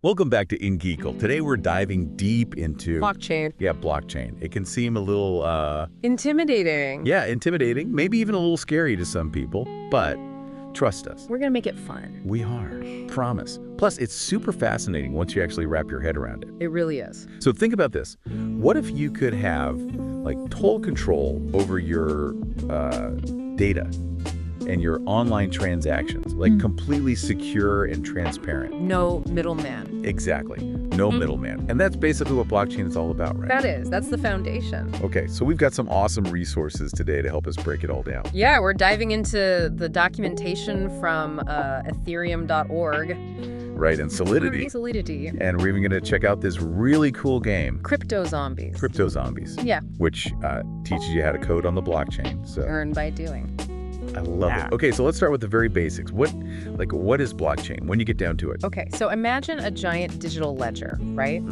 Welcome back to Ingeekble. Today we're diving deep into Blockchain. blockchain. It can seem a little Intimidating. intimidating, maybe even a little scary to some people, but trust us. We're going to make it fun. We are. Promise. Plus, it's super fascinating once you actually wrap your head around it. It really is. So think about this. What if you could have like total control over your data and your online transactions, like completely secure and transparent? No middleman. Exactly. No middleman. And that's basically what blockchain is all about, right? That's the foundation. Okay, so we've got some awesome resources today to help us break it all down. Yeah, we're diving into the documentation from Ethereum.org. Right, and Solidity. Solidity. And we're even going to check out this really cool game, CryptoZombies. CryptoZombies. Yeah. Which teaches you how to code on the blockchain. So Earn by doing. I love it. Okay, so let's start with the very basics. What is blockchain when you get down to it? Okay, so imagine a giant digital ledger, right?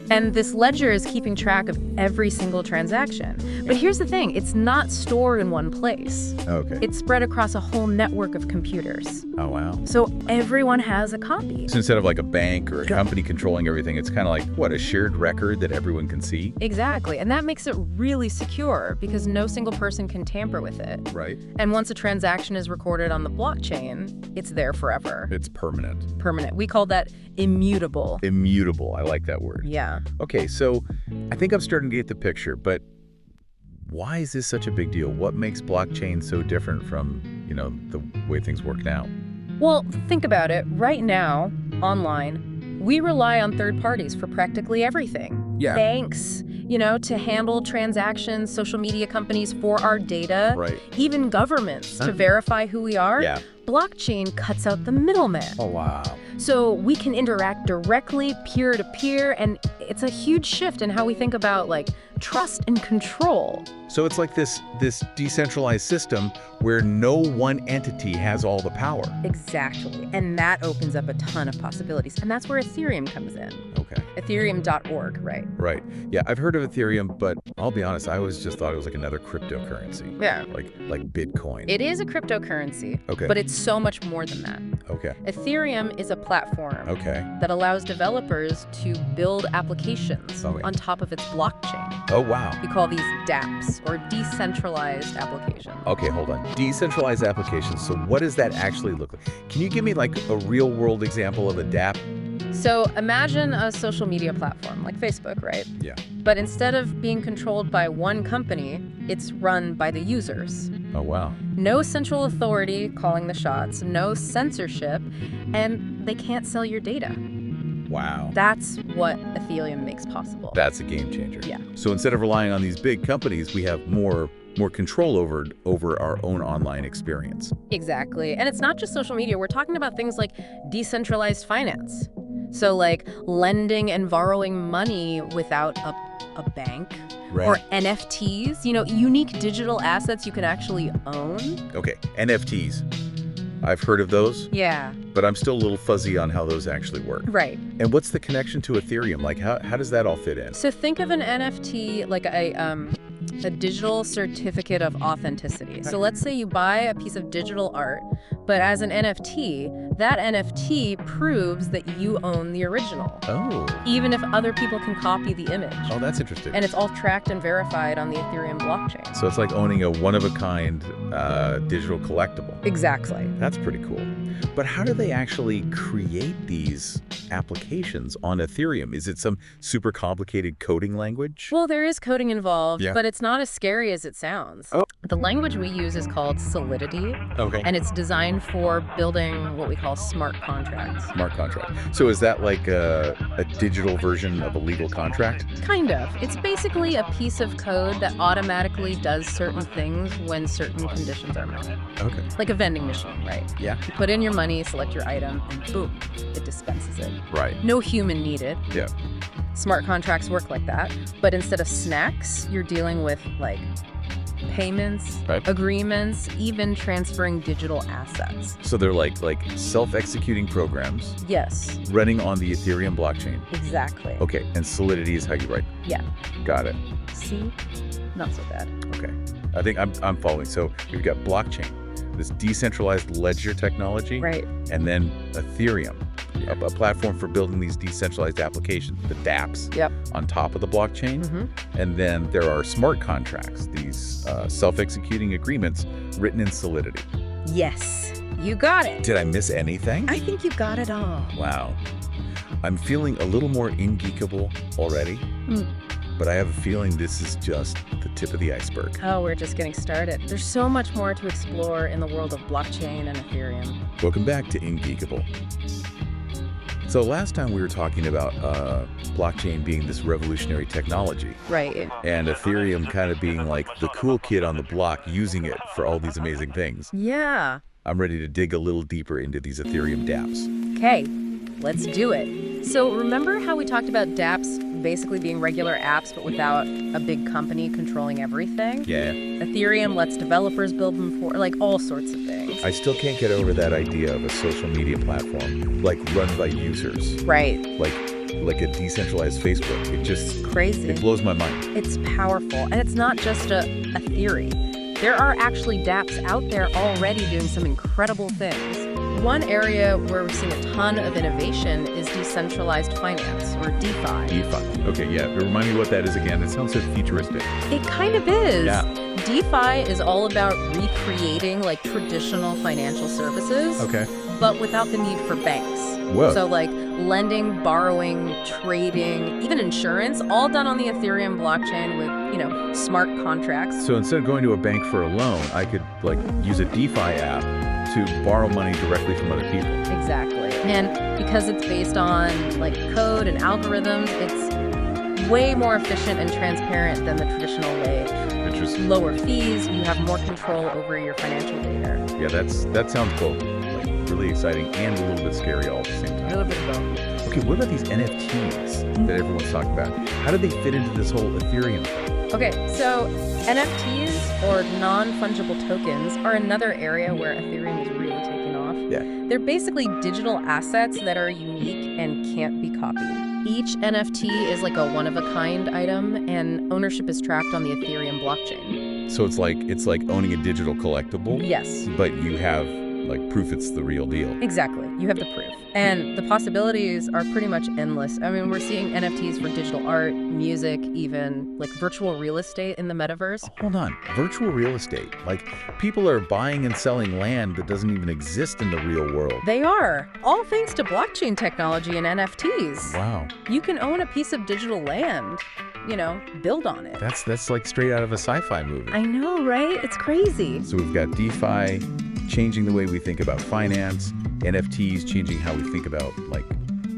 And this ledger is keeping track of every single transaction. But here's the thing, it's not stored in one place. Okay. It's spread across a whole network of computers. Oh, wow. So everyone has a copy. So instead of like a bank or a company controlling everything, it's kind of like, what, a shared record that everyone can see? Exactly, and that makes it really secure because no single person can tamper with it. Right. And once a transaction is recorded on the blockchain, it's there forever. It's permanent. Permanent. We call that immutable. Immutable. I like that word. Yeah. Okay, so I think I'm starting to get the picture, but why is this such a big deal? What makes blockchain so different from, the way things work now? Well, think about it. Right now, online, we rely on third parties for practically everything. Yeah. Banks, to handle transactions, social media companies for our data, Right. even governments to verify who we are. Yeah. Blockchain cuts out the middleman. Oh, wow. So we can interact directly, peer-to-peer, and it's a huge shift in how we think about, trust and control. So it's like this decentralized system where no one entity has all the power. Exactly. And that opens up a ton of possibilities. And that's where Ethereum comes in. Okay. Ethereum.org, right? Right. Yeah, I've heard of Ethereum, but I'll be honest, I always just thought it was like another cryptocurrency. Yeah. Like Bitcoin. It is a cryptocurrency, Okay. but it's so much more than that. Okay. Ethereum is a platform Okay. that allows developers to build applications Okay. on top of its blockchain. Oh, wow. We call these DApps, or decentralized applications. Okay, hold on. Decentralized applications. So what does that actually look like? Can you give me like a real world example of a DApp? So imagine a social media platform like Facebook, right? Yeah. But instead of being controlled by one company, it's run by the users. Oh, wow. No central authority calling the shots, no censorship, and they can't sell your data. Wow. That's what Ethereum makes possible. That's a game changer. Yeah. So instead of relying on these big companies, we have more control over our own online experience. Exactly. And it's not just social media. We're talking about things like decentralized finance. So like lending and borrowing money without a bank. Right. Or NFTs, unique digital assets you can actually own. Okay, NFTs. I've heard of those, Yeah, but I'm still a little fuzzy on how those actually work. right. And what's the connection to Ethereum? Like, how does that all fit in? So think of an NFT like a digital certificate of authenticity. So let's say you buy a piece of digital art, but as an NFT, that NFT proves that you own the original, Oh. even if other people can copy the image. Oh, that's interesting. And it's all tracked and verified on the Ethereum blockchain. So it's like owning a one-of-a-kind digital collectible. Exactly. That's pretty cool. But how do they actually create these applications on Ethereum? Is it some super complicated coding language? Well, there is coding involved, Yeah. but it's not as scary as it sounds. Oh. The language we use is called Solidity, Okay. and it's designed for building what we call smart contracts. Smart contract. So is that like a digital version of a legal contract? Kind of. It's basically a piece of code that automatically does certain things when certain conditions are met. Okay. Like a vending machine, right? Yeah. You put in your money, select your item, and boom, it dispenses it. Right. No human needed. Yeah. Smart contracts work like that, but instead of snacks, you're dealing with payments, Right. agreements, even transferring digital assets. So they're like self-executing programs Yes, running on the Ethereum blockchain. exactly. Okay. And Solidity is how you write. Yeah. Got it. See? Not so bad. Okay. I think I'm following. So we've got blockchain. this decentralized ledger technology, Right. and then Ethereum, a platform for building these decentralized applications, the DApps, Yep. on top of the blockchain. And then there are smart contracts, these self-executing agreements written in Solidity. Yes. You got it. Did I miss anything? I think you got it all. Wow. I'm feeling a little more Ingeekble already, but I have a feeling this is just the tip of the iceberg. Oh, we're just getting started. There's so much more to explore in the world of blockchain and Ethereum. Welcome back to Ingeekble. So last time we were talking about blockchain being this revolutionary technology, Right. and Ethereum kind of being like the cool kid on the block using it for all these amazing things. Yeah. I'm ready to dig a little deeper into these Ethereum DApps. Okay, let's do it. So remember how we talked about DApps basically being regular apps but without a big company controlling everything? Yeah. Ethereum lets developers build them for, like, all sorts of things. I still can't get over that idea of a social media platform, like run by users, Right. like a decentralized Facebook. It just, Crazy. it blows my mind. It's powerful, and it's not just a theory. There are actually DApps out there already doing some incredible things. One area where we're seeing a ton of innovation is decentralized finance, or DeFi. DeFi. Okay, yeah. Remind me what that is again. It sounds so futuristic. It kind of is. Yeah. DeFi is all about recreating like traditional financial services, Okay. but without the need for banks. Whoa. So like lending, borrowing, trading, even insurance, all done on the Ethereum blockchain with, smart contracts. So instead of going to a bank for a loan, I could like use a DeFi app to borrow money directly from other people. Exactly. And because it's based on like code and algorithms, it's way more efficient and transparent than the traditional way. Interesting. Lower fees, you have more control over your financial data. Yeah, that sounds both like really exciting and a little bit scary all at the same A time. little bit of both. Okay, what about these NFTs that everyone's talking about? How do they fit into this whole Ethereum thing? Okay, so NFTs, or non-fungible tokens, are another area where Ethereum is really taking off. Yeah. They're basically digital assets that are unique and can't be copied. Each NFT is like a one-of-a-kind item, and ownership is tracked on the Ethereum blockchain. So it's like owning a digital collectible, Yes, but you have like proof it's the real deal. exactly. You have the proof. And the possibilities are pretty much endless. I mean, we're seeing NFTs for digital art, music, even like virtual real estate in the metaverse. Hold on, virtual real estate. Like people are buying and selling land that doesn't even exist in the real world. They are, all thanks to blockchain technology and NFTs. Wow. You can own a piece of digital land, build on it. That's like straight out of a sci-fi movie. I know, right? It's crazy. So we've got DeFi changing the way we think about finance, NFTs changing how we think about like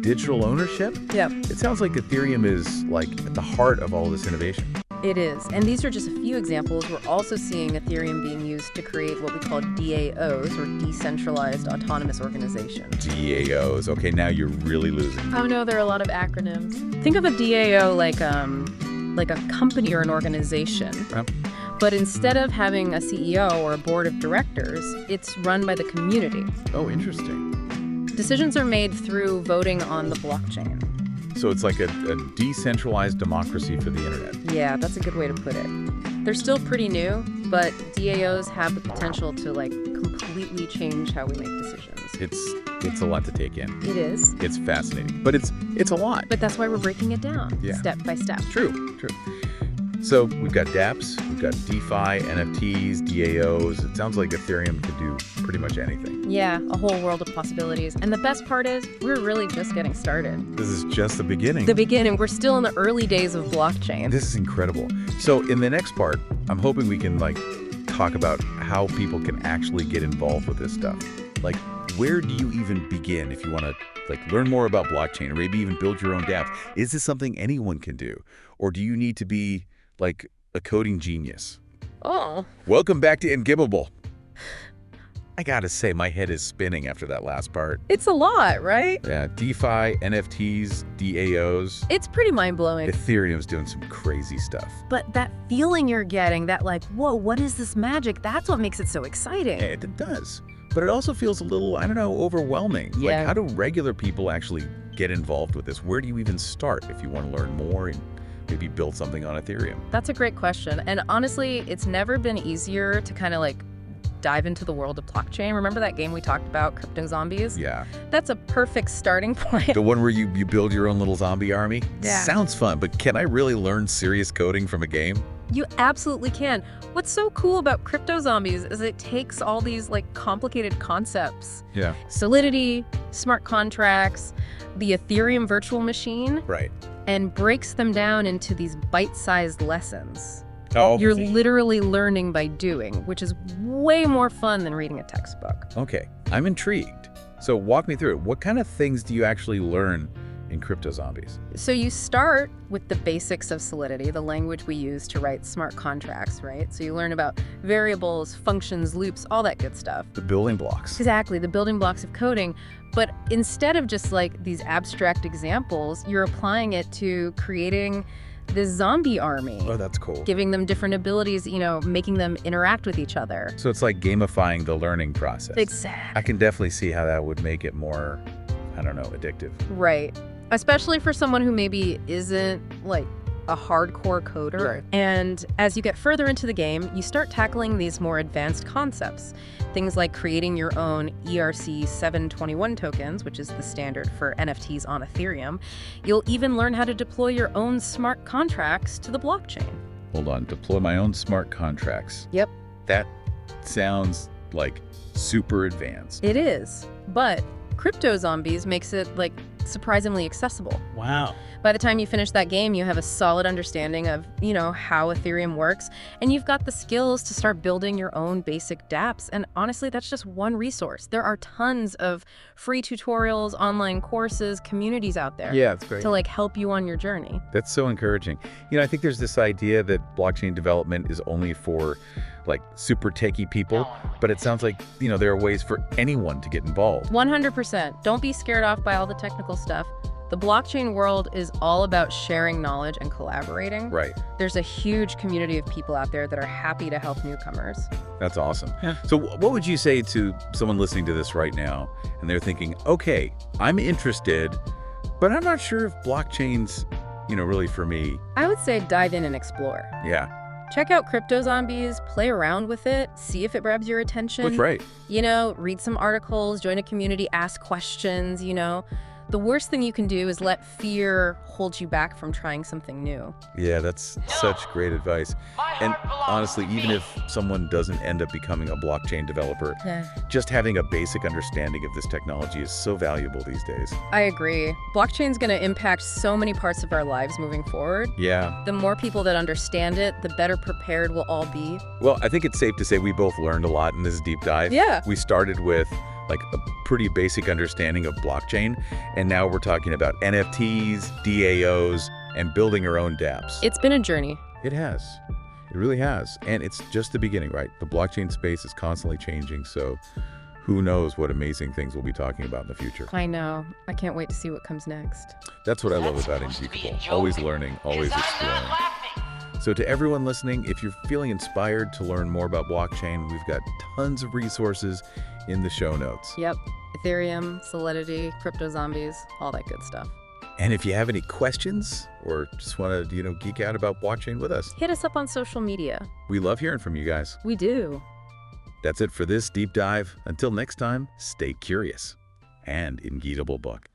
digital ownership. Yep, It sounds like Ethereum is like at the heart of all this innovation. it is. And these are just a few examples. We're also seeing Ethereum being used to create what we call DAOs, or decentralized autonomous organizations. DAOs. Okay, now you're really losing me. Oh no, there are a lot of acronyms. Think of a DAO like a company or an organization. Yep. But instead of having a CEO or a board of directors, it's run by the community. Oh, interesting. Decisions are made through voting on the blockchain. So it's like a decentralized democracy for the internet. Yeah, that's a good way to put it. They're still pretty new, but DAOs have the potential to completely change how we make decisions. It's a lot to take in. It is. It's fascinating, but it's a lot. But that's why we're breaking it down, Yeah. step by step. True. So we've got DApps, we've got DeFi, NFTs, DAOs. It sounds like Ethereum could do pretty much anything. Yeah, a whole world of possibilities. And the best part is, we're really just getting started. This is just the beginning. The beginning, we're still in the early days of blockchain. This is incredible. So in the next part, I'm hoping we can talk about how people can actually get involved with this stuff. Like, where do you even begin if you want to learn more about blockchain, or maybe even build your own dApps? Is this something anyone can do? Or do you need to be like a coding genius? Oh. Welcome back to Ingeekble. I gotta say, my head is spinning after that last part. It's a lot, right? Yeah, DeFi, NFTs, DAOs. It's pretty mind-blowing. Ethereum's doing some crazy stuff. But that feeling you're getting, that whoa, what is this magic? That's what makes it so exciting. It does. But it also feels a little, I don't know, overwhelming. Yeah. Like, how do regular people actually get involved with this? Where do you even start if you want to learn more and maybe build something on Ethereum? That's a great question. And honestly, it's never been easier to kind of dive into the world of blockchain. Remember that game we talked about, CryptoZombies? Yeah. That's a perfect starting point. The one where you build your own little zombie army? Yeah. Sounds fun, but can I really learn serious coding from a game? You absolutely can. What's so cool about CryptoZombies is it takes all these like complicated concepts. Yeah. Solidity, smart contracts, the Ethereum virtual machine, Right. and breaks them down into these bite-sized lessons. Oh, You're literally learning by doing, which is way more fun than reading a textbook. okay. I'm intrigued. So walk me through it. What kind of things do you actually learn in CryptoZombies? So you start with the basics of Solidity, the language we use to write smart contracts, right? So you learn about variables, functions, loops, all that good stuff. The building blocks. Exactly, the building blocks of coding. But instead of just like these abstract examples, you're applying it to creating this zombie army. Oh, that's cool. Giving them different abilities, making them interact with each other. So it's like gamifying the learning process. Exactly. I can definitely see how that would make it more, I don't know, addictive. Right. Especially for someone who maybe isn't like a hardcore coder. Right. And as you get further into the game, you start tackling these more advanced concepts. Things like creating your own ERC 721 tokens, which is the standard for NFTs on Ethereum. You'll even learn how to deploy your own smart contracts to the blockchain. Hold on, deploy my own smart contracts. Yep. That sounds like super advanced. It is. But CryptoZombies makes it like surprisingly accessible. Wow. By the time you finish that game, you have a solid understanding of, how Ethereum works, and you've got the skills to start building your own basic dApps. And honestly, that's just one resource. There are tons of free tutorials, online courses, communities out there. Yeah, it's great. To like help you on your journey. That's so encouraging. I think there's this idea that blockchain development is only for like super techie people, but it sounds like, there are ways for anyone to get involved. 100%. Don't be scared off by all the technical stuff. The blockchain world is all about sharing knowledge and collaborating. Right. There's a huge community of people out there that are happy to help newcomers. That's awesome. Yeah. So what would you say to someone listening to this right now and they're thinking, okay, I'm interested, but I'm not sure if blockchain's, really for me? I would say dive in and explore. Yeah. Check out CryptoZombies, play around with it, see if it grabs your attention. That's right. Read some articles, join a community, ask questions, The worst thing you can do is let fear hold you back from trying something new. Yeah, that's such great advice. And honestly, even if someone doesn't end up becoming a blockchain developer, just having a basic understanding of this technology is so valuable these days. I agree. Blockchain's going to impact so many parts of our lives moving forward. Yeah. The more people that understand it, the better prepared we'll all be. Well, I think it's safe to say we both learned a lot in this deep dive. Yeah. We started with like a pretty basic understanding of blockchain, and now we're talking about NFTs, DAOs, and building our own dApps. It's been a journey. It has. It really has. And it's just the beginning, right? The blockchain space is constantly changing, so who knows what amazing things we'll be talking about in the future. I know. I can't wait to see what comes next. That's what I love about Ingeekble. Always learning, always exploring. So to everyone listening, if you're feeling inspired to learn more about blockchain, we've got tons of resources in the show notes. Yep. Ethereum, Solidity, CryptoZombies, all that good stuff. And if you have any questions or just want to, geek out about blockchain with us, hit us up on social media. We love hearing from you guys. We do. That's it for this deep dive. Until next time, stay curious and Ingeekble book.